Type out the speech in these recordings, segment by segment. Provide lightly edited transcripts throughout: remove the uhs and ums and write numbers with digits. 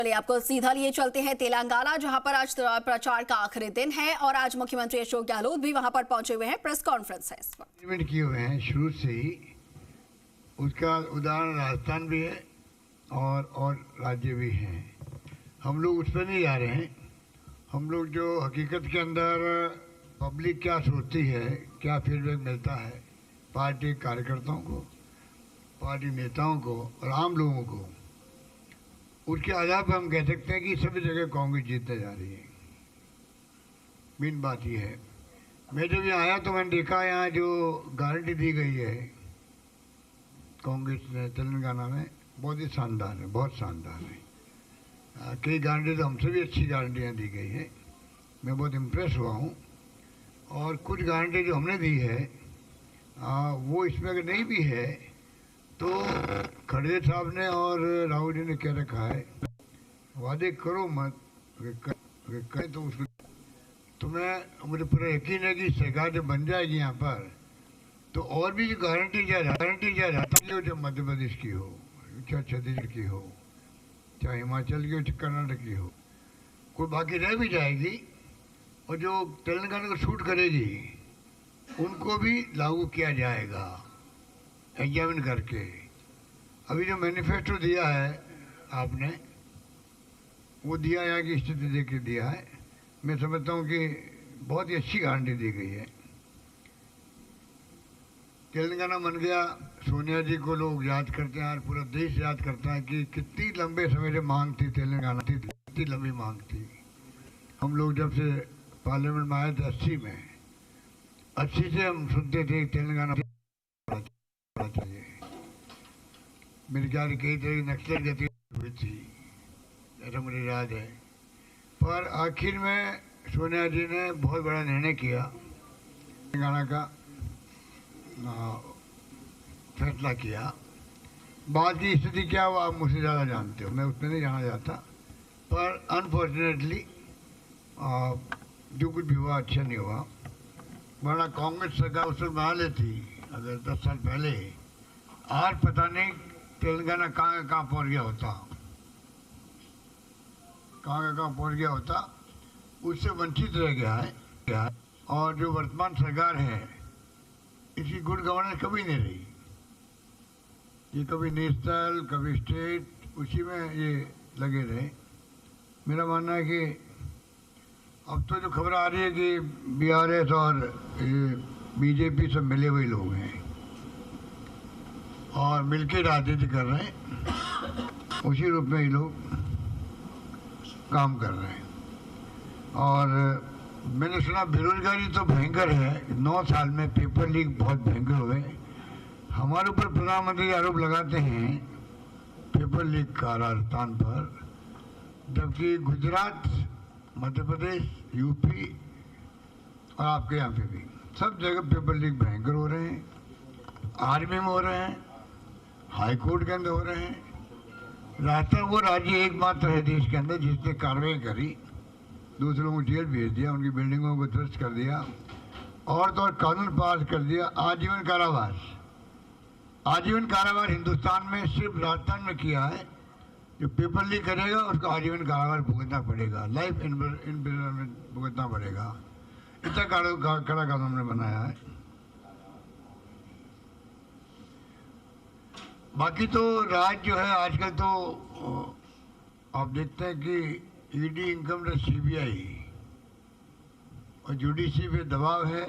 चलिए आपको सीधा लिए चलते हैं तेलंगाना, जहां पर आज प्रचार का आखिरी दिन है और आज मुख्यमंत्री अशोक गहलोत भी वहां पर पहुंचे हुए हैं। प्रेस कॉन्फ्रेंस है इस वक्त किए हुए हैं शुरू से ही। उसका उदाहरण राजस्थान भी है और राज्य भी हैं। हम लोग उस पर नहीं जा रहे हैं। हम लोग जो हकीकत के अंदर पब्लिक क्या सोचती है, क्या फीडबैक मिलता है पार्टी कार्यकर्ताओं को, पार्टी नेताओं को और आम लोगों को, उसके आधार पर हम कह सकते हैं कि सभी जगह कांग्रेस जीतने जा रही है। मेन बात यह है। मैं जब यहाँ आया तो मैंने देखा यहाँ जो गारंटी दी गई है कांग्रेस ने तेलंगाना में, बहुत ही शानदार है, बहुत शानदार है। कई गारंटी तो हमसे भी अच्छी गारंटियाँ दी गई हैं। मैं बहुत इम्प्रेस हुआ हूँ। और कुछ गारंटी जो हमने दी है वो इसमें अगर नहीं भी है तो खड़गे साहब ने और राहुल जी ने कह रखा है वादे करो मत, कहें तो उसको तो मुझे पूरा यकीन है कि सरकार जब बन जाएगी यहाँ पर तो और भी गारंटी जाती हो, चाहे मध्य प्रदेश की हो, चाहे छत्तीसगढ़ की हो, चाहे हिमाचल की हो, चाहे कर्नाटक की हो, कोई बाकी रह भी जाएगी और जो तेलंगाना को शूट करेगी उनको भी लागू किया जाएगा एग्जामिन करके। अभी जो मैनिफेस्टो दिया है आपने, वो दिया यहाँ की स्थिति देख के दिया है। मैं समझता हूँ कि बहुत ही अच्छी गारंटी दी गई है। तेलंगाना बन गया, सोनिया जी को लोग याद करते हैं और पूरा देश याद करता है कि कितनी लंबे समय से मांग थी तेलंगाना की, कितनी लंबी मांग थी। हम लोग जब से पार्लियामेंट में आए थे 80 से हम सुनते थे तेलंगाना चाहिए। मेरे ख्याल कई तरह की नक्सल गतिविधि हुई थी, ऐसा मुझे याद है। पर आखिर में सोनिया जी ने बहुत बड़ा निर्णय किया, तेलंगाना का फैसला किया। बाद की स्थिति क्या हुआ आप मुझसे ज़्यादा जानते हो, मैं उसमें नहीं जाना चाहता। पर अनफॉर्चुनेटली जो कुछ भी हुआ अच्छा नहीं हुआ। वरना कांग्रेस सरकार उस वक्त बना लेती अगर 10 साल पहले, आज पता नहीं तेलंगाना कहाँ पहुँच गया होता, कहाँ पहुँच गया होता। उससे वंचित रह गया है। और जो वर्तमान सरकार है इसकी गुड गवर्नेंस कभी नहीं रही। ये कभी नेशनल कभी स्टेट, उसी में ये लगे रहे। मेरा मानना है कि अब तो जो खबर आ रही है कि बीआरएस और बीजेपी सब मिले हुए लोग हैं और मिलकर राजनीति कर रहे हैं, उसी रूप में ये लोग काम कर रहे हैं। और मैंने सुना बेरोजगारी तो भयंकर है, 9 साल में पेपर लीक बहुत भयंकर हुए। हमारे ऊपर प्रधानमंत्री आरोप लगाते हैं पेपर लीक का राजस्थान पर, जबकि गुजरात, मध्य प्रदेश, यूपी और आपके यहाँ पे भी सब जगह पेपर लीक भयंकर हो रहे हैं। आर्मी में हो रहे हैं, हाई कोर्ट के अंदर हो रहे हैं। राजस्थान वो राज्य एकमात्र है देश के अंदर जिसने कार्रवाई करी, दूसरों को जेल भेज दिया, उनकी बिल्डिंगों को ध्वस्त कर दिया और तो और कानून पास कर दिया आजीवन कारावास। आजीवन कारावास हिंदुस्तान में सिर्फ राजस्थान में किया है। जो पेपर लीक करेगा उसको आजीवन कारावास भुगतना पड़ेगा, लाइफ इम्प्रिजनमेंट भुगतना पड़ेगा। इतना कड़ा कानून हमने बनाया है। बाकी तो राज जो है आजकल तो आप देखते हैं कि ईडी, इनकम टैक्स, सीबीआई और जुडिशरी पे दबाव है।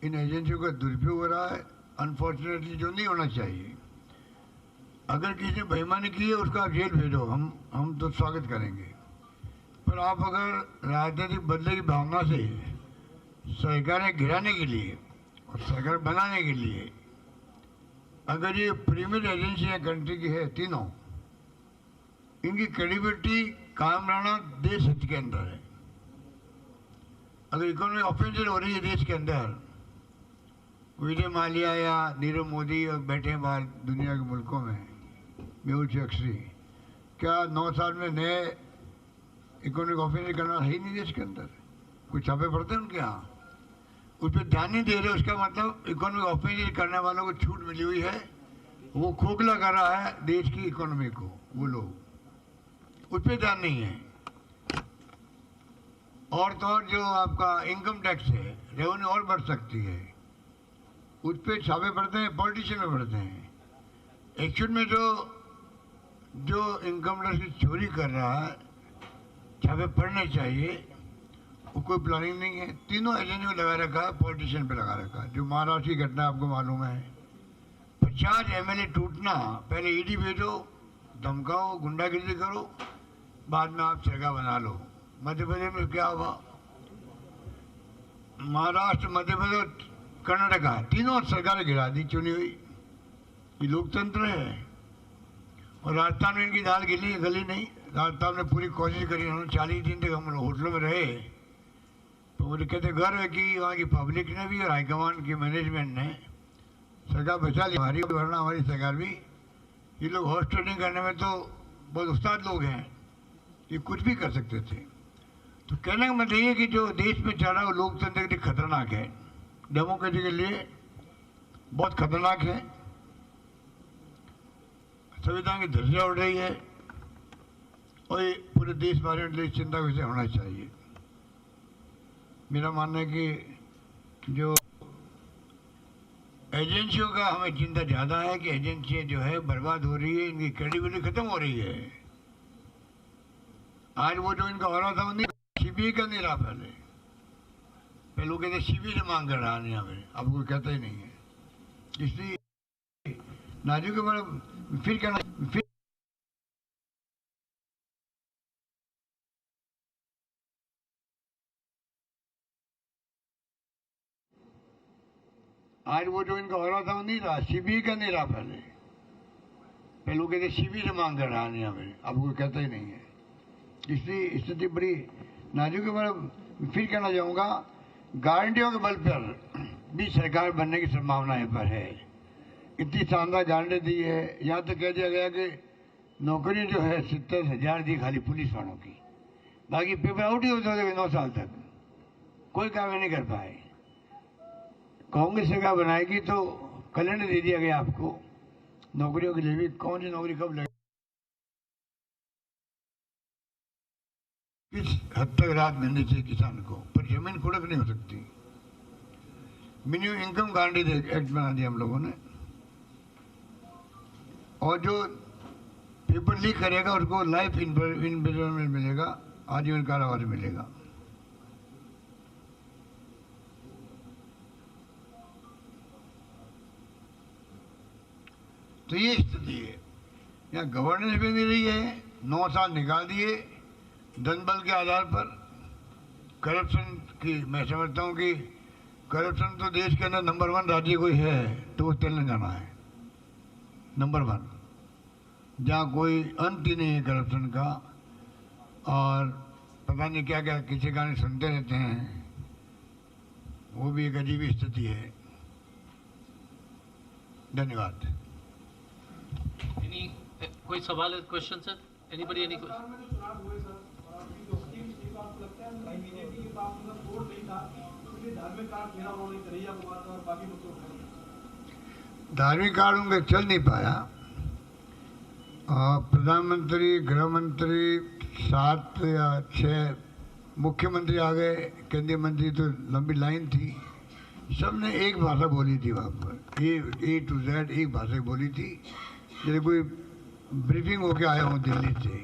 इन एजेंसियों का दुरुपयोग हो रहा है, अनफॉर्चुनेटली, जो नहीं होना चाहिए। अगर किसी ने बेईमानी की है उसका आप जेल भेजो, हम तो स्वागत करेंगे। पर आप अगर राजनीतिक बदले की भावना से सरकारें गिराने के लिए और सरकार बनाने के लिए अगर ये प्रीमियर एजेंसियाँ कंट्री की है तीनों, इनकी क्रेडिबिलिटी कायम रहना देश हित के अंदर है। अगर इकोनॉमिक ऑफेंस हो रही है देश के अंदर, विजय माल्या या नीरव मोदी और बैठे हैं बाहर दुनिया के मुल्कों में, मेहुल चोकसी, क्या 9 साल में नए इकोनॉमिक ऑफेंस करना है ही नहीं देश के अंदर? कुछ छापे पड़ते हैं उनके यहाँ, उस पर ध्यान नहीं दे रहे। उसका मतलब इकोनॉमिक ऑफेंस करने वालों को छूट मिली हुई है, वो खोखला कर रहा है देश की इकोनॉमी को वो लोग। उस पर ध्यान नहीं है। और तो और जो आपका इनकम टैक्स है, रेवेन्यू और बढ़ सकती है, उस पर छापे पड़ते हैं, पॉलिटिशियन में पड़ते हैं। एक्चुअल में जो इनकम टैक्स की चोरी कर रहा है, छापे पड़ने चाहिए, वो कोई प्लानिंग नहीं है। तीनों एजेंसी में लगा रखा है, पॉलिटिशियन पे लगा रखा है। जो महाराष्ट्र की घटना आपको मालूम है, 50 MLA टूटना, पहले ईडी भेजो, धमकाओ, गुंडागिरी करो, बाद में आप सरकार बना लो। मध्य प्रदेश में क्या हुआ? महाराष्ट्र, मध्य प्रदेश, कर्नाटका, तीनों सरकारें गिरा दी चुनी हुई। ये लोकतंत्र है। और राजस्थान में इनकी दाल गली नहीं। राजस्थान में पूरी कोशिश करी उन्होंने। 40 दिन तक हम लोग होटलों में रहे, तो मुझे कहते गर्व है कि वहाँ की पब्लिक ने भी और हाईकमान की मैनेजमेंट ने सरकार बचा ली हमारी, वरना हमारी सरकार भी, ये लोग हॉर्स ट्रेडिंग करने में तो बहुत उस्ताद लोग हैं, ये कुछ भी कर सकते थे। तो कहने का मतलब ये कि जो देश में चल रहा है वो लोकतंत्र के लिए खतरनाक है, डेमोक्रेसी के लिए बहुत खतरनाक है। संविधान की धज्जियां उड़ रही है और ये पूरे देश वालों के लिए चिंता का विषय होना चाहिए। मेरा मानना है कि जो एजेंसियों का हमें चिंता ज़्यादा है कि एजेंसियाँ जो है बर्बाद हो रही है, इनकी क्रेडिबिलिटी खत्म हो रही है। आज वो जो इनका हो रहा था, नहीं सीबीआई का नहीं रहा। पहले लोग कहते सीबीआई से मांग कर रहा नहीं, हमें अब कोई कहता ही नहीं है। इसलिए नाजू के बारे फिर कहना, फिर आज वो जो इनका हो रहा था वो नहीं रहा, सीबीआई का नहीं रहा। पहले लोग कहते सीबीआई से मांग कर रहा नहीं, हमें अब कोई कहता ही नहीं है। इसलिए स्थिति बड़ी नाजुक है। मैं फिर कहना चाहूँगा, गारंटियों के बल पर भी सरकार बनने की संभावना यहाँ पर है। इतनी शानदार गारंटी दी है, यहाँ तक कह दिया गया कि नौकरी जो है 70,000 दी खाली पुलिस वालों की, बाकी पेपर आउट ही होते हुए 9 साल तक कोई कार्य नहीं कर पाए। कांग्रेस सरकार बनाएगी तो कैलेंडर दे दिया गया आपको नौकरियों के लिए भी, कौन सी नौकरी कब लगे, किस हद तक राहत मिलनी चाहिए किसान को, पर जमीन खुड़क नहीं हो सकती। मिनिमम इनकम गारंटी एक्ट बना दिया हम लोगों ने, और जो पेपर लीक करेगा उसको लाइफ इम्प्रिजनमेंट मिलेगा, आजीवन कारावास मिलेगा। तो ये स्थिति है। यहाँ गवर्नेंस भी नहीं रही है, 9 साल निकाल दिए धन बल के आधार पर। करप्शन की मैं समझता हूँ कि करप्शन तो देश के अंदर नंबर 1 राज्य कोई है तो वो तेलंगाना है, नंबर 1, जहाँ कोई अंत ही नहीं है करप्शन का। और पता नहीं क्या क्या किसी गाने सुनते रहते हैं, वो भी एक अजीब स्थिति है। धन्यवाद। कोई सवाल है, question sir? Anybody any question? धार्मिक कार्ड उनका चल नहीं पाया। प्रधानमंत्री, गृह मंत्री, 7 या 6 मुख्यमंत्री आ गए, केंद्रीय मंत्री तो लंबी लाइन थी। सबने एक भाषा बोली थी वहाँ पर, ए टू जेड एक भाषा बोली थी। जैसे कोई ब्रीफिंग होके आया हूँ दिल्ली से,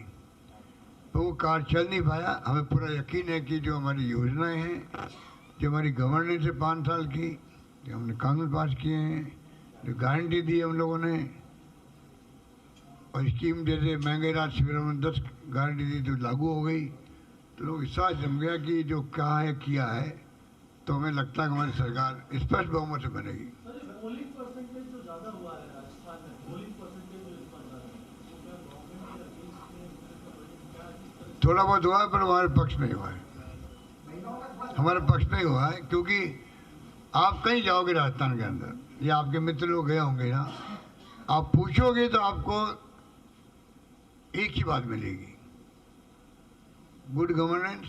तो वो कार्ड चल नहीं पाया। हमें पूरा यकीन है कि जो हमारी योजनाएं हैं, जो हमारी गवर्नेंस है 5 साल की, जो हमने कानून पास किए हैं, जो गारंटी दी है हम लोगों ने, और स्कीम जैसे महंगाई राहत शिविर में 10 गारंटी दी तो लागू हो गई, तो लोग विश्वास जम गया कि जो कहा है किया है। तो हमें लगता है कि हमारी सरकार स्पष्ट बहुमत से बनेगी। थोड़ा बहुत हुआ है पर हमारे पक्ष में हुआ है, हमारे पक्ष में हुआ है। क्योंकि आप कहीं जाओगे राजस्थान के अंदर या आपके मित्र लोग गए होंगे ना, आप पूछोगे तो आपको एक ही बात मिलेगी, गुड गवर्नेंस,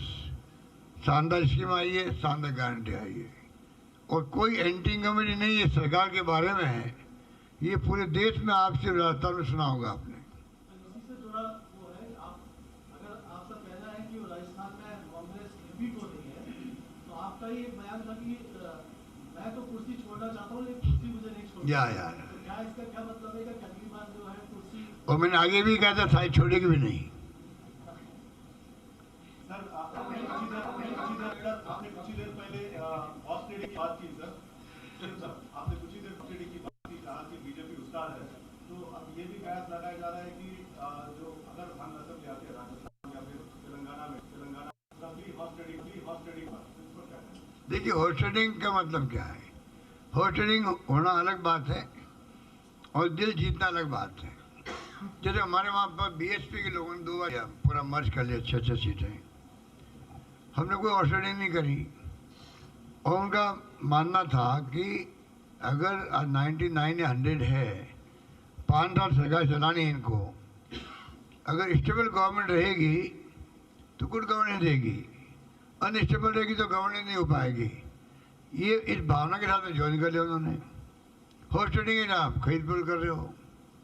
शानदार स्कीम आई है, शानदार गारंटी आई है। और कोई एंटी इनकम्बेंसी नहीं है सरकार के बारे में है, ये पूरे देश में आपसे राजस्थान में सुना होगा आपने। आपका ये बयान था कि मैं तो कुर्सी छोड़ना चाहता हूँ लेकिन कुर्सी मुझे नहीं छोड़नी। या तो क्या इसका क्या मतलब है कि अगली बार जो है कुर्सी? और मैंने आगे भी कहा था साइड छोड़ेगी भी नहीं। सर आपने कुछ ही देर पहले हॉर्स ट्रेडिंग की बात की सर। आपने कुछ ही देर ट्रेडिंग की बात की, कहा कि बीजेपी उस्ताद है। तो अब ये भी कयास लगाया जा रहा है कि जो अगर हम असेंबली आते हैं राजस्थान या फिर तेलंगाना हॉर्स ट्रेडिंग देखिए, हॉर्स ट्रेडिंग का मतलब क्या है? हॉर्स ट्रेडिंग होना अलग बात है और दिल जीतना अलग बात है। जैसे हमारे वहाँ पर बीएसपी के लोगों ने 2 बार पूरा मर्ज कर लिया, 6-6 सीटें। हमने कोई हॉर्स ट्रेडिंग नहीं करी और उनका मानना था कि अगर 99 या 100 है, 5 साल सरकार चलानी है इनको, अगर स्टेबल गवर्नमेंट रहेगी तो गुड गवर्नेंस देगी, अनस्टेबल रहेगी तो गवर्नेंस नहीं हो पाएगी। ये इस भावना के साथ में ज्वाइन कर लिया उन्होंने। हॉर्स ट्रेडिंग है ना, आप खरीद फरोख्त कर रहे हो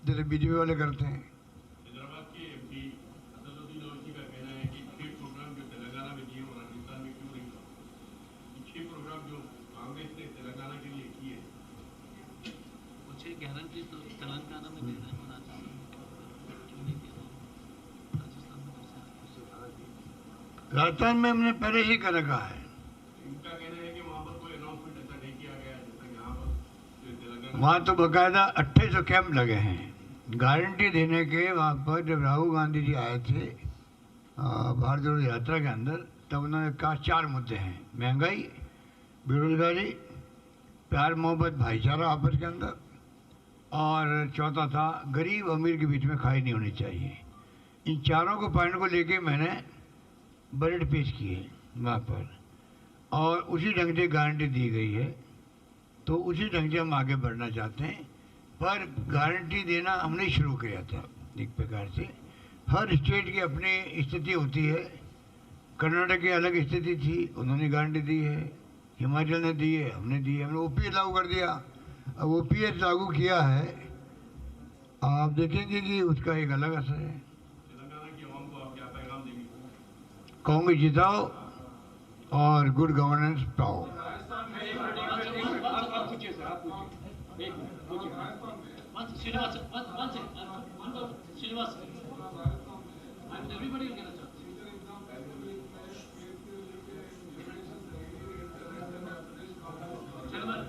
जैसे बीजेपी वाले करते हैं। हैदराबाद के एमपी असदुद्दीन ओवैसी का कहना है कि 6 प्रोग्राम जो तेलंगाना में किए वो राजस्थान में क्यों नहीं हुआ? 6 प्रोग्राम जो कांग्रेस ने तेलंगाना के लिए किए, कुछ गारंटी तो तेलंगाना में देना है, राजस्थान में क्यों नहीं किया? राजस्थान में राजस्थान में हमने पहले ही कर रखा है। इनका कहना है कि वहाँ पर कोई अनाउंसमेंट ऐसा नहीं किया गया है जैसा यहाँ पर तेलंगाना। वहाँ तो बाकायदा 2800 कैंप लगे हैं गारंटी देने के। वहाँ पर जब राहुल गांधी जी आए थे भारत जोड़ो यात्रा के अंदर, तब उन्होंने कहा 4 मुद्दे हैं: महंगाई, बेरोजगारी, प्यार मोहब्बत भाईचारा आपस के अंदर, और चौथा था गरीब अमीर के बीच में खाई नहीं होनी चाहिए। इन चारों को पॉइंट को लेके मैंने बजट पेश किए वहाँ पर और उसी ढंग से गारंटी दी गई है। तो उसी ढंग से हम आगे बढ़ना चाहते हैं, पर गारंटी देना हमने शुरू किया था एक प्रकार से। हर स्टेट की अपनी स्थिति होती है। कर्नाटक की अलग स्थिति थी, उन्होंने गारंटी दी है, हिमाचल ने दी है, हमने दी है। हमने ओपीएस लागू कर दिया। अब ओपीएस लागू किया है, आप देखेंगे कि उसका एक अलग असर है। तेलंगाना की आवाम को आप क्या पैगाम देंगे? कांग्रेस जिताओ और गुड गवर्नेंस पाओ। Srinivas, and everybody will get a chance. Gentlemen.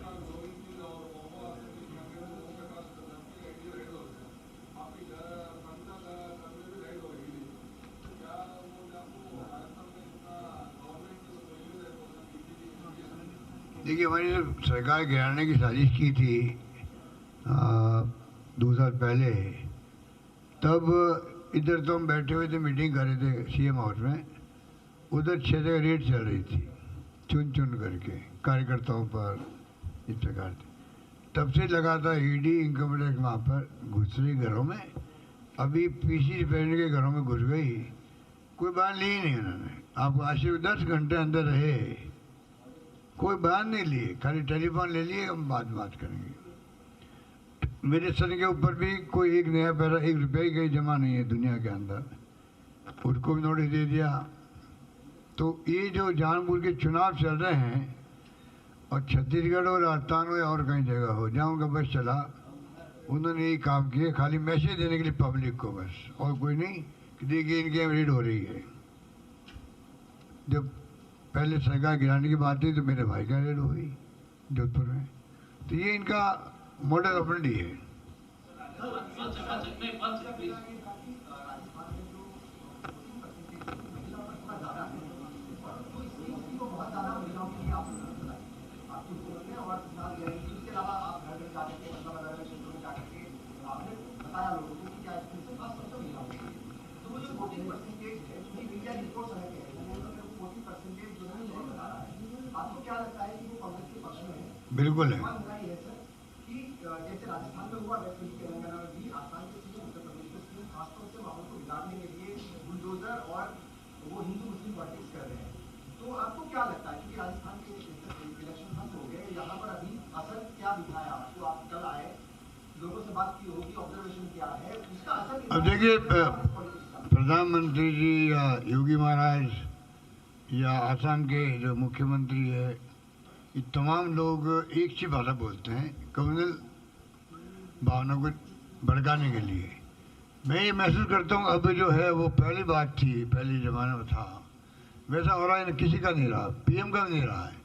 देखिए, हमारी जब सरकार गिराने की साजिश की थी 2 साल पहले, तब इधर तो हम बैठे हुए थे, मीटिंग कर रहे थे सीएम हाउस में। उधर 6 जगह रेड चल रही थी, चुन चुन करके कार्यकर्ताओं पर इस प्रकार से। तब से लगा था ईडी इनकम टैक्स वहाँ पर घुस रही घरों में। अभी पीसी रिपेयरिंग के घरों में घुस गई, कोई बयान ली ही नहीं उन्होंने। आपको आज से 10 घंटे अंदर रहे, कोई बयान नहीं लिए, खाली टेलीफोन ले लिए, हम बात करेंगे। मेरे सर के ऊपर भी कोई एक नया पैसा 1 रुपये का जमा नहीं है दुनिया के अंदर, उसको भी नोटिस दे दिया। तो ये जो जानबूझ के चुनाव चल रहे हैं, और छत्तीसगढ़ और राजस्थान हो या और कहीं जगह हो जहाँ उनका बस चला, उन्होंने यही काम किए, खाली मैसेज देने के लिए पब्लिक को बस, और कोई नहीं कि देखिए इनकी रेड हो रही है। जब पहले सरकार गिराने की बात थी तो मेरे भाई का रेड हुई जोधपुर में। तो ये इनका मॉडल ऑपरेंडी है। बिल्कुल है। जैसे राजस्थान में हुआ वैसे ही तेलंगाना में भी आसाम के सीएम उत्तर प्रदेश के सीएम खासतौर से माहौल को बिगाड़ने के लिए बुलडोजर और वो हिंदू मुस्लिम पॉलिटिक्स कर रहे हैं। तो आपको क्या लगता है कि राजस्थान के इलेक्शन खत्म हो गए, यहाँ पर अभी असर क्या दिखाया आपको? आप कल आए, लोगों से बात की होगी, ऑब्जर्वेशन क्या है उसका असर? अब देखिए, प्रधानमंत्री जी या योगी महाराज या आसाम के जो मुख्यमंत्री है, ये तमाम लोग एक ही भाषा बोलते हैं कम्युनल भावना को भड़काने के लिए। मैं ये महसूस करता हूँ अब जो है वो पहली बात थी, पहले ज़माने में था, वैसा हो रहा है किसी का नहीं रहा, पीएम का नहीं रहा है।